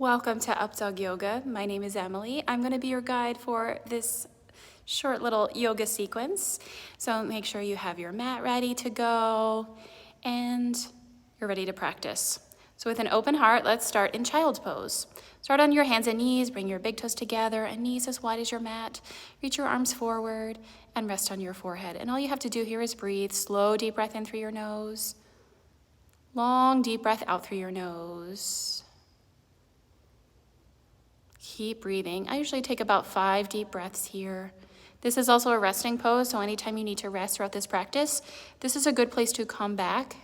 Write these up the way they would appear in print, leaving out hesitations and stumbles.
Welcome to Updawg-Yoga. My name is Emily. I'm going to be your guide for this short little yoga sequence. So make sure you have your mat ready to go and you're ready to practice. So with an open heart, let's start in child's pose. Start on your hands and knees, bring your big toes together and knees as wide as your mat. Reach your arms forward and rest on your forehead. And all you have to do here is breathe. Slow, deep breath in through your nose. Long, deep breath out through your nose. Keep breathing. I usually take about 5 deep breaths here. This is also a resting pose, so anytime you need to rest throughout this practice, this is a good place to come back.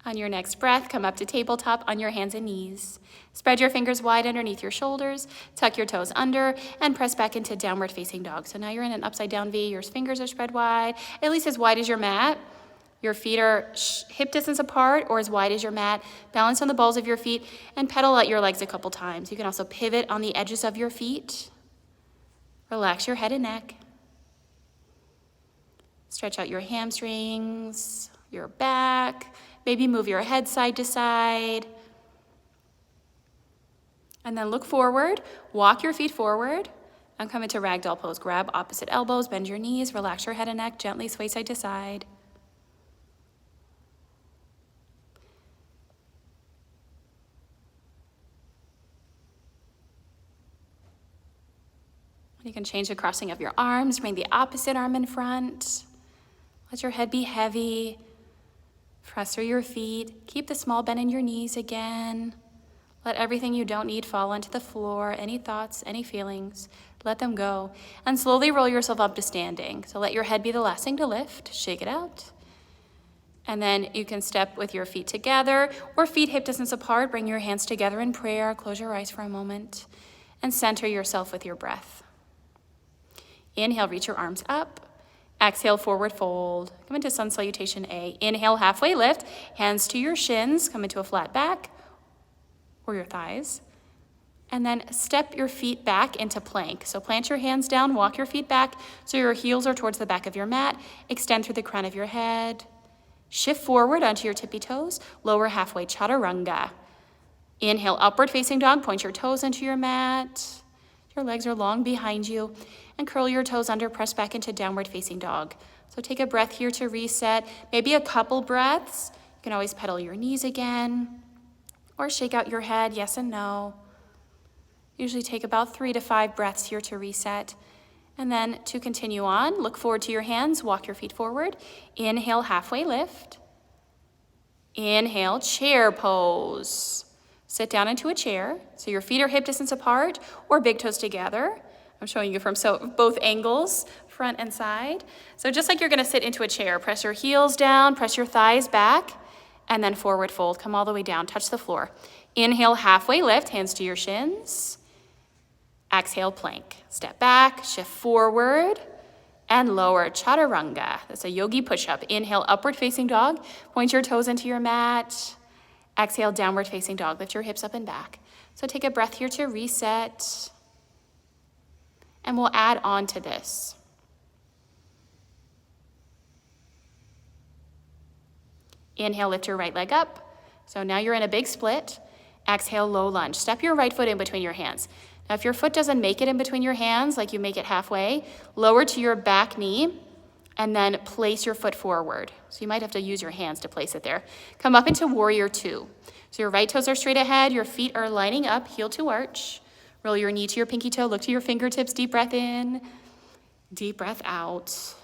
On your next breath, come up to tabletop on your hands and knees. Spread your fingers wide underneath your shoulders, tuck your toes under, and press back into downward facing dog. So now you're in an upside down V, your fingers are spread wide, at least as wide as your mat. Your feet are hip distance apart or as wide as your mat. Balance on the balls of your feet and pedal out your legs a couple times. You can also pivot on the edges of your feet. Relax your head and neck. Stretch out your hamstrings, your back. Maybe move your head side to side. And then look forward, walk your feet forward, and come into ragdoll pose. Grab opposite elbows, bend your knees, relax your head and neck, gently sway side to side. You can change the crossing of your arms, bring the opposite arm in front. Let your head be heavy. Press through your feet. Keep the small bend in your knees again. Let everything you don't need fall onto the floor. Any thoughts, any feelings, let them go. And slowly roll yourself up to standing. So let your head be the last thing to lift. Shake it out. And then you can step with your feet together or feet hip distance apart. Bring your hands together in prayer. Close your eyes for a moment and center yourself with your breath. Inhale, reach your arms up. Exhale, forward fold. Come into sun salutation A. Inhale, halfway lift. Hands to your shins. Come into a flat back or your thighs. And then step your feet back into plank. So plant your hands down, walk your feet back so your heels are towards the back of your mat. Extend through the crown of your head. Shift forward onto your tippy toes. Lower halfway chaturanga. Inhale, upward facing dog. Point your toes into your mat. Your legs are long behind you. And curl your toes under, press back into downward facing dog. So take a breath here to reset, maybe a couple breaths. You can always pedal your knees again or shake out your head, yes and no. Usually take about 3 to 5 breaths here to reset. And then to continue on, look forward to your hands, walk your feet forward. Inhale, halfway lift. Inhale, chair pose. Sit down into a chair. So your feet are hip distance apart or big toes together. I'm showing you from both angles, front and side. So just like you're gonna sit into a chair, press your heels down, press your thighs back, and then forward fold. Come all the way down, touch the floor. Inhale, halfway lift, hands to your shins. Exhale, plank. Step back, shift forward, and lower chaturanga. That's a yogi push-up. Inhale, upward facing dog. Point your toes into your mat. Exhale, downward facing dog. Lift your hips up and back. So take a breath here to reset. And we'll add on to this. Inhale, lift your right leg up. So now you're in a big split. Exhale, low lunge. Step your right foot in between your hands. Now if your foot doesn't make it in between your hands, like you make it halfway, lower to your back knee and then place your foot forward. So you might have to use your hands to place it there. Come up into warrior 2. So your right toes are straight ahead, your feet are lining up, heel to arch. Roll your knee to your pinky toe, look to your fingertips, deep breath in, deep breath out. So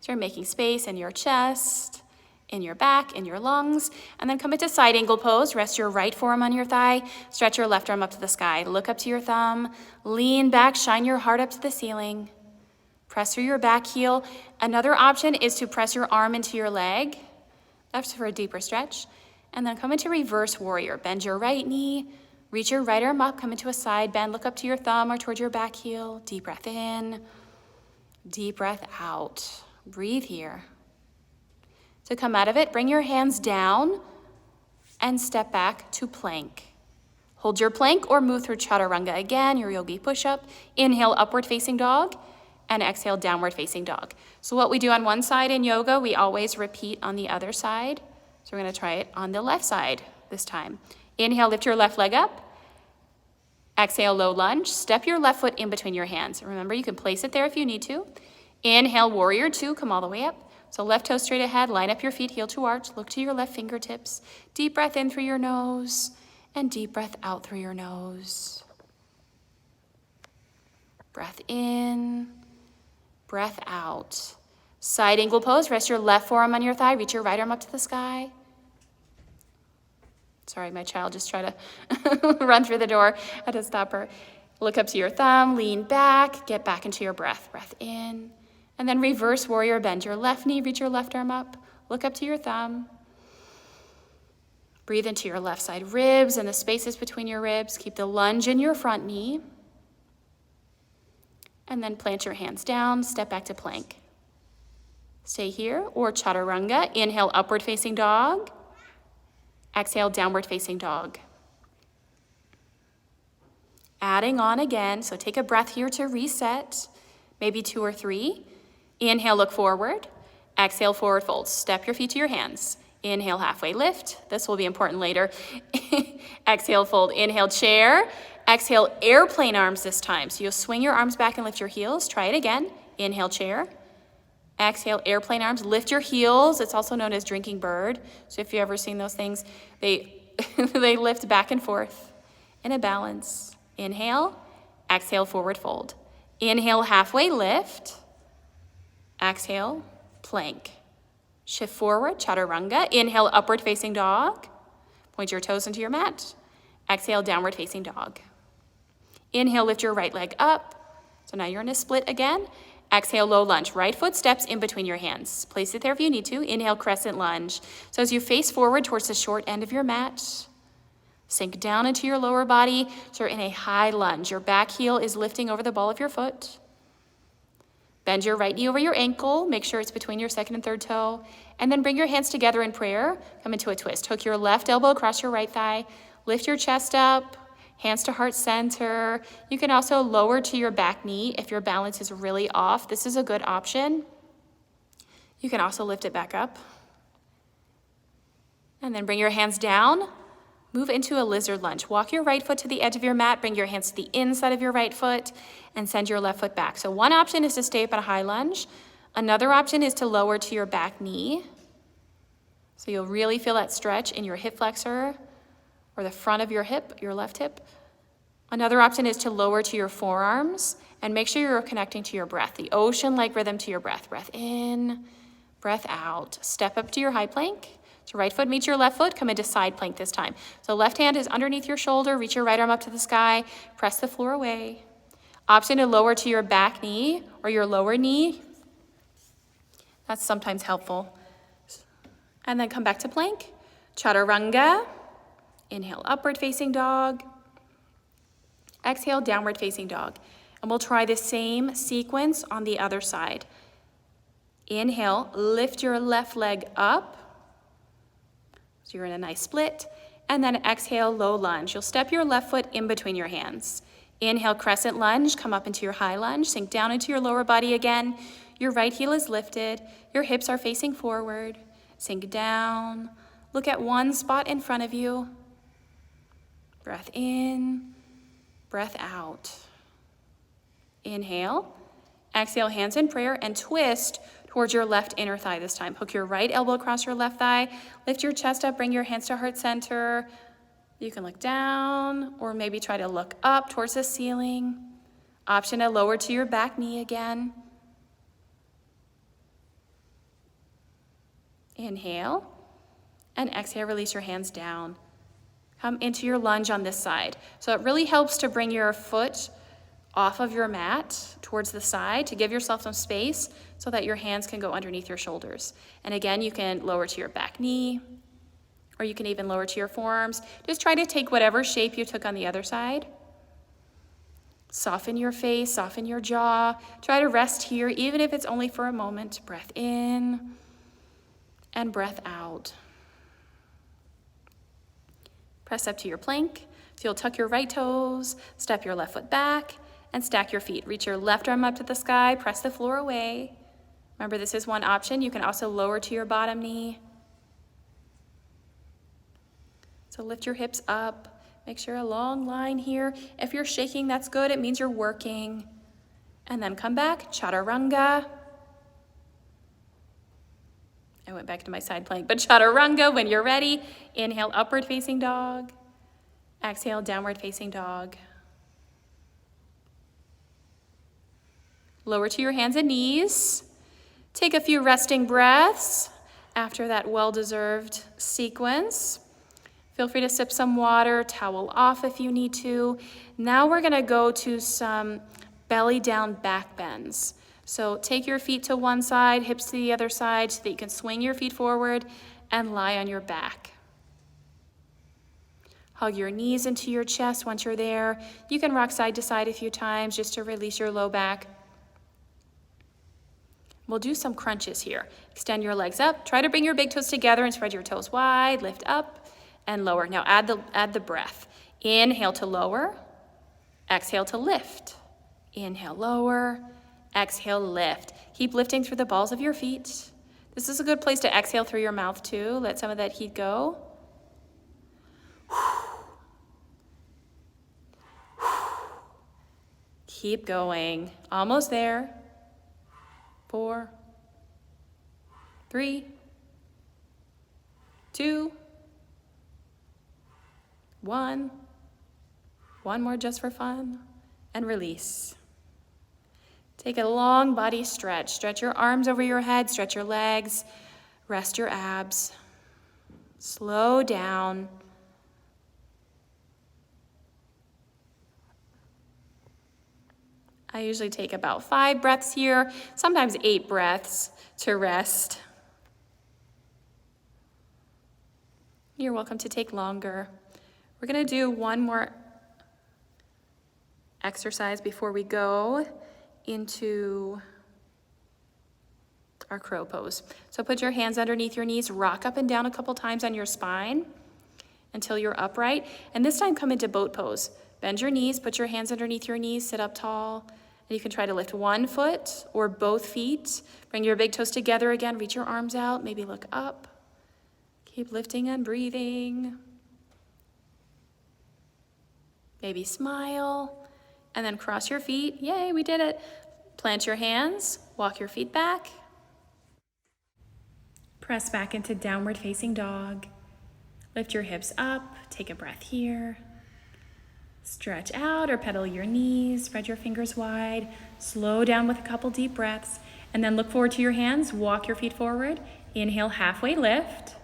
you're making space in your chest, in your back, in your lungs, and then come into side angle pose. Rest your right forearm on your thigh, stretch your left arm up to the sky. Look up to your thumb, lean back, shine your heart up to the ceiling. Press through your back heel. Another option is to press your arm into your leg. That's for a deeper stretch. And then come into reverse warrior. Bend your right knee, reach your right arm up, come into a side bend, look up to your thumb or towards your back heel. Deep breath in, deep breath out. Breathe here. To come out of it, bring your hands down and step back to plank. Hold your plank or move through chaturanga again, your yogi push-up. Inhale, upward facing dog, and exhale, downward facing dog. So what we do on one side in yoga, we always repeat on the other side. So we're gonna try it on the left side this time. Inhale, lift your left leg up. Exhale, low lunge. Step your left foot in between your hands. Remember, you can place it there if you need to. Inhale, warrior two, come all the way up. So left toe straight ahead, line up your feet, heel to arch. Look to your left fingertips. Deep breath in through your nose and deep breath out through your nose. Breath in, breath out. Side angle pose, rest your left forearm on your thigh, reach your right arm up to the sky. Sorry, my child just tried to run through the door. I had to stop her. Look up to your thumb, lean back, get back into your breath. Breath in, and then reverse warrior, bend your left knee, reach your left arm up, look up to your thumb. Breathe into your left side ribs and the spaces between your ribs. Keep the lunge in your front knee. And then plant your hands down, step back to plank. Stay here, or chaturanga. Inhale, upward facing dog. Exhale, downward facing dog. Adding on again, so take a breath here to reset, maybe 2 or 3. Inhale, look forward. Exhale, forward fold. Step your feet to your hands. Inhale, halfway lift. This will be important later. Exhale, fold. Inhale, chair. Exhale, airplane arms this time. So you'll swing your arms back and lift your heels. Try it again. Inhale, chair. Exhale, airplane arms. Lift your heels. It's also known as drinking bird. So if you've ever seen those things, they lift back and forth in a balance. Inhale, exhale, forward fold. Inhale, halfway lift. Exhale, plank. Shift forward, chaturanga. Inhale, upward facing dog. Point your toes into your mat. Exhale, downward facing dog. Inhale, lift your right leg up. So now you're in a split again. Exhale, low lunge. Right foot steps in between your hands. Place it there if you need to. Inhale, crescent lunge. So as you face forward towards the short end of your mat, sink down into your lower body. So you're in a high lunge. Your back heel is lifting over the ball of your foot. Bend your right knee over your ankle. Make sure it's between your second and third toe. And then bring your hands together in prayer. Come into a twist. Hook your left elbow across your right thigh. Lift your chest up. Hands to heart center. You can also lower to your back knee if your balance is really off. This is a good option. You can also lift it back up. And then bring your hands down. Move into a lizard lunge. Walk your right foot to the edge of your mat. Bring your hands to the inside of your right foot and send your left foot back. So one option is to stay up at a high lunge. Another option is to lower to your back knee. So you'll really feel that stretch in your hip flexor or the front of your hip, your left hip. Another option is to lower to your forearms and make sure you're connecting to your breath, the ocean-like rhythm to your breath. Breath in, breath out. Step up to your high plank. So right foot meets your left foot, come into side plank this time. So left hand is underneath your shoulder, reach your right arm up to the sky, press the floor away. Option to lower to your back knee or your lower knee. That's sometimes helpful. And then come back to plank. Chaturanga. Inhale, upward facing dog. Exhale, downward facing dog. And we'll try the same sequence on the other side. Inhale, lift your left leg up. So you're in a nice split. And then exhale, low lunge. You'll step your left foot in between your hands. Inhale, crescent lunge, come up into your high lunge, sink down into your lower body again. Your right heel is lifted. Your hips are facing forward. Sink down. Look at one spot in front of you. Breath in, breath out. Inhale, exhale, hands in prayer, and twist towards your left inner thigh this time. Hook your right elbow across your left thigh, lift your chest up, bring your hands to heart center. You can look down or maybe try to look up towards the ceiling. Option to lower to your back knee again. Inhale, and exhale, release your hands down. Come into your lunge on this side. So it really helps to bring your foot off of your mat towards the side to give yourself some space so that your hands can go underneath your shoulders. And again, you can lower to your back knee, or you can even lower to your forearms. Just try to take whatever shape you took on the other side. Soften your face, soften your jaw. Try to rest here, even if it's only for a moment. Breath in and breath out. Press up to your plank. So So you'll tuck your right toes, step your left foot back, and stack your feet. Reach your left arm up to the sky, press the floor away. Remember, this is one option. You can also lower to your bottom knee. So lift your hips up. Make sure a long line here. If you're shaking, that's good. It means you're working. And then come back, chaturanga. I went back to my side plank, but chaturanga when you're ready. Inhale, upward facing dog. Exhale, downward facing dog. Lower to your hands and knees. Take a few resting breaths after that well-deserved sequence. Feel free to sip some water, towel off if you need to. Now we're gonna go to some belly down back bends. So take your feet to one side, hips to the other side so that you can swing your feet forward and lie on your back. Hug your knees into your chest once you're there. You can rock side to side a few times just to release your low back. We'll do some crunches here. Extend your legs up. Try to bring your big toes together and spread your toes wide. Lift up and lower. Now add the breath. Inhale to lower. Exhale to lift. Inhale, lower. Exhale, lift. Keep lifting through the balls of your feet. This is a good place to exhale through your mouth too. Let some of that heat go. Keep going. Almost there. 4, 3, 2, 1. One more just for fun. And release. Take a long body stretch. Stretch your arms over your head, stretch your legs, rest your abs. Slow down. I usually take about 5 breaths here, sometimes 8 breaths to rest. You're welcome to take longer. We're gonna do one more exercise before we go into our crow pose. So put your hands underneath your knees, rock up and down a couple times on your spine until you're upright. And this time come into boat pose. Bend your knees, put your hands underneath your knees, sit up tall. And you can try to lift one foot or both feet. Bring your big toes together again, reach your arms out, maybe look up. Keep lifting and breathing. Maybe smile. And then cross your feet. Yay, we did it. Plant your hands, walk your feet back. Press back into downward facing dog. Lift your hips up, take a breath here. Stretch out or pedal your knees, spread your fingers wide. Slow down with a couple deep breaths. And then look forward to your hands, walk your feet forward. Inhale, halfway lift.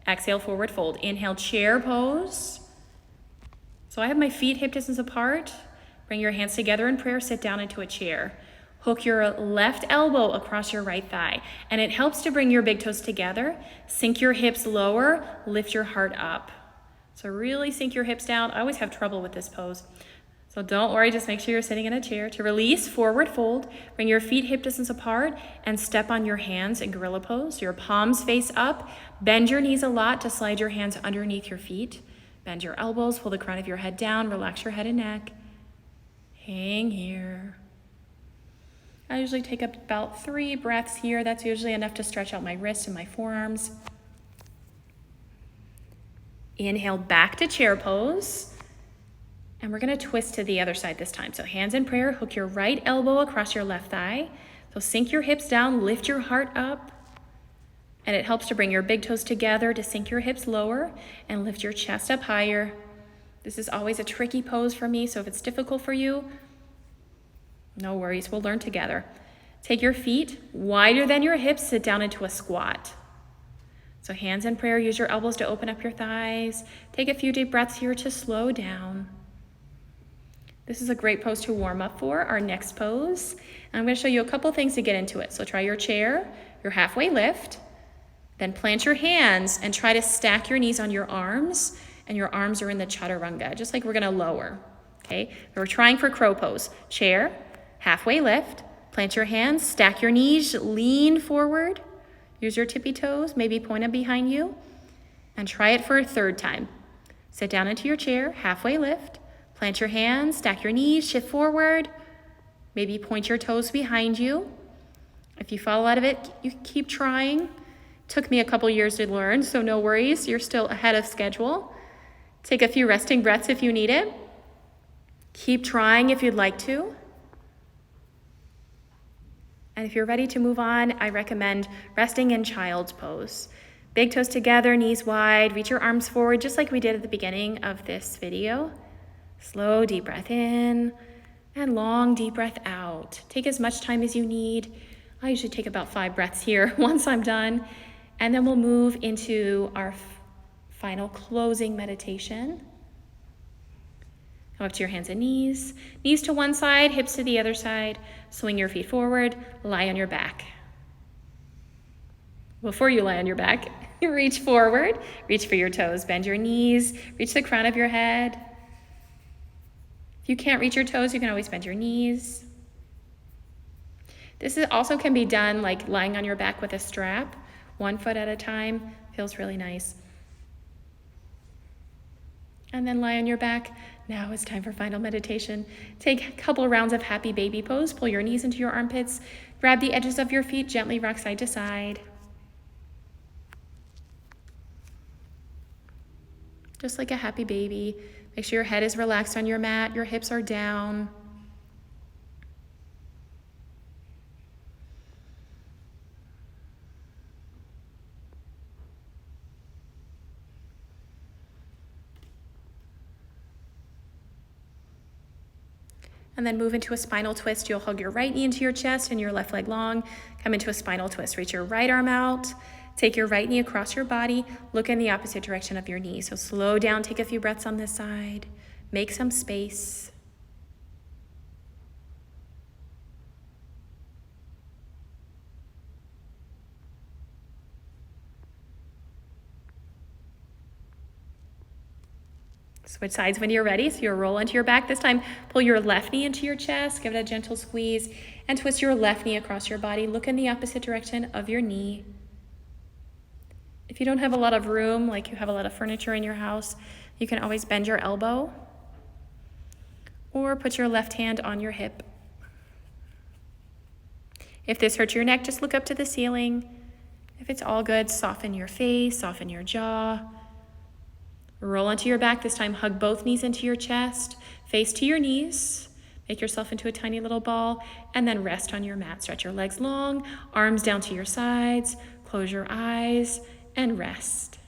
Exhale, forward fold. Inhale, chair pose. So I have my feet hip distance apart. Bring your hands together in prayer, sit down into a chair. Hook your left elbow across your right thigh. And it helps to bring your big toes together. Sink your hips lower, lift your heart up. So really sink your hips down. I always have trouble with this pose. So don't worry, just make sure you're sitting in a chair. To release, forward fold. Bring your feet hip distance apart and step on your hands in gorilla pose. Your palms face up. Bend your knees a lot to slide your hands underneath your feet. Bend your elbows, pull the crown of your head down, relax your head and neck. Hang here. I usually take up about 3 breaths here. That's usually enough to stretch out my wrists and my forearms. Inhale back to chair pose. And we're gonna twist to the other side this time. So hands in prayer, hook your right elbow across your left thigh. So sink your hips down, lift your heart up. And it helps to bring your big toes together to sink your hips lower and lift your chest up higher. This is always a tricky pose for me, so if it's difficult for you, no worries, we'll learn together. Take your feet wider than your hips, sit down into a squat. So hands in prayer, use your elbows to open up your thighs. Take a few deep breaths here to slow down. This is a great pose to warm up for our next pose. And I'm going to show you a couple things to get into it. So try your chair, your halfway lift, then plant your hands and try to stack your knees on your arms, and your arms are in the chaturanga, just like we're going to lower. Okay, we're trying for crow pose. Chair, halfway lift, plant your hands, stack your knees, lean forward. Use your tippy toes, maybe point them behind you, and try it for a third time. Sit down into your chair, halfway lift. Plant your hands, stack your knees, shift forward. Maybe point your toes behind you. If you fall out of it, you keep trying. Took me a couple years to learn, so no worries. You're still ahead of schedule. Take a few resting breaths if you need it. Keep trying if you'd like to. And if you're ready to move on, I recommend resting in child's pose. Big toes together, knees wide, reach your arms forward just like we did at the beginning of this video. Slow, deep breath in and long, deep breath out. Take as much time as you need. I usually take about 5 breaths here once I'm done. And then we'll move into our final closing meditation. Come up to your hands and knees. Knees to one side, hips to the other side. Swing your feet forward, lie on your back. Before you lie on your back, reach forward, reach for your toes, bend your knees, reach the crown of your head. If you can't reach your toes, you can always bend your knees. This also can be done like lying on your back with a strap, 1 foot at a time. Feels really nice. And then lie on your back. Now it's time for final meditation. Take a couple rounds of happy baby pose. Pull your knees into your armpits. Grab the edges of your feet, gently rock side to side. Just like a happy baby. Make sure your head is relaxed on your mat, your hips are down. And then move into a spinal twist. You'll hug your right knee into your chest and your left leg long. Come into a spinal twist. Reach your right arm out. Take your right knee across your body. Look in the opposite direction of your knee. So slow down, take a few breaths on this side. Make some space. Switch sides when you're ready. So you'll roll into your back. This time, pull your left knee into your chest. Give it a gentle squeeze. And twist your left knee across your body. Look in the opposite direction of your knee. If you don't have a lot of room, like you have a lot of furniture in your house, you can always bend your elbow. Or put your left hand on your hip. If this hurts your neck, just look up to the ceiling. If it's all good, soften your face, soften your jaw. Roll onto your back. This time, hug both knees into your chest. Face to your knees. Make yourself into a tiny little ball. And then rest on your mat. Stretch your legs long. Arms down to your sides. Close your eyes and rest.